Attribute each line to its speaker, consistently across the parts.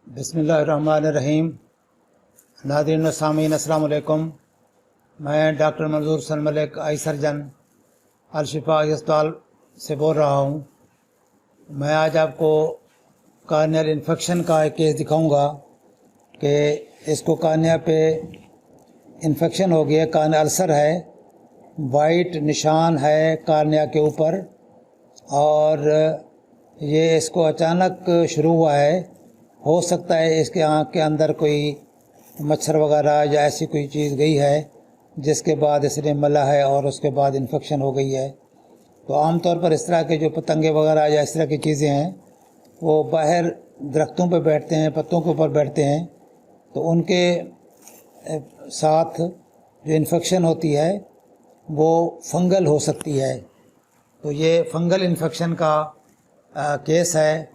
Speaker 1: बिस्मिल्लाहिर्रहमानिर्रहीम। नाज़रीन व सामीन अस्सलाम वालेकुम। मैं डॉक्टर मंजूर हसन मलिक, आई सर्जन, अल-शिफा आई अस्पताल से बोल रहा हूँ। मैं आज आपको कार्नियल इन्फेक्शन का एक केस दिखाऊंगा कि इसको कार्निया पे इन्फेक्शन हो गया, कार्निया अल्सर है, वाइट निशान है कार्निया के ऊपर और ये इसको अचानक शुरू हुआ है। हो सकता है इसके आँख के अंदर कोई मच्छर वगैरह या ऐसी कोई चीज़ गई है जिसके बाद इसने मला है और उसके बाद इन्फेक्शन हो गई है। तो आमतौर पर इस तरह के जो पतंगे वगैरह या इस तरह की चीज़ें हैं वो बाहर दरख्तों पर बैठते हैं, पत्तों के ऊपर बैठते हैं, तो उनके साथ जो इन्फेक्शन होती है वो फंगल हो सकती है। तो ये फंगल इन्फेक्शन का केस है,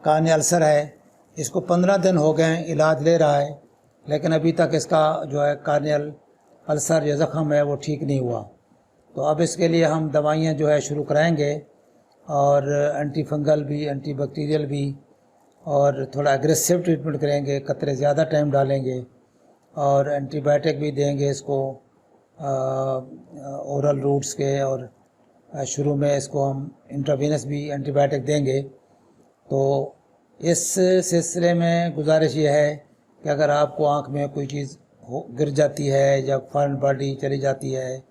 Speaker 1: कार्नियल अल्सर है। इसको 15 दिन हो गए इलाज ले रहा है, लेकिन अभी तक इसका जो है कार्नियल अल्सर या ज़ख़म है वो ठीक नहीं हुआ। तो अब इसके लिए हम दवाइयाँ जो है शुरू कराएंगे और एंटी फंगल भी, एंटी बैक्टीरियल भी, और थोड़ा एग्रेसिव ट्रीटमेंट करेंगे, कतरे ज़्यादा टाइम डालेंगे और एंटीबायोटिक भी देंगे इसको ओरल रूट्स के, और शुरू में इसको हम इंट्रावीनस भी एंटीबायोटिक देंगे। तो इस सिलसिले में गुजारिश ये है कि अगर आपको आँख में कोई चीज़ गिर जाती है या फॉरेन बॉडी चली जाती है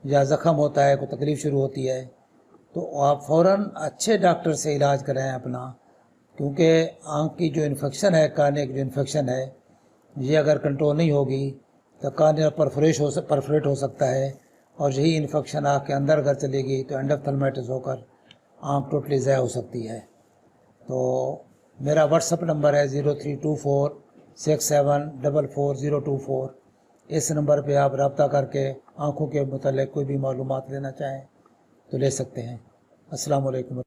Speaker 1: या ज़ख़म होता है, कोई तकलीफ़ शुरू होती है, तो आप फ़ौरन अच्छे डॉक्टर से इलाज कराएं अपना, क्योंकि आँख की जो इन्फेक्शन है, कार्निया की जो इन्फेक्शन है, ये अगर कंट्रोल नहीं होगी तो कार्निया परफोरेट हो सकता है, और यही इन्फेक्शन आँख के अंदर अगर चलेगी तो एंडोफ्थल्माइटिस होकर आँख टोटली ज़ाया हो सकती है। तो मेरा व्हाट्सअप नंबर है 032467444024। इस नंबर पे आप रब्ता करके आँखों के मुतालिक कोई भी मालूमात लेना चाहें तो ले सकते हैं। अस्सलाम वालेकुम।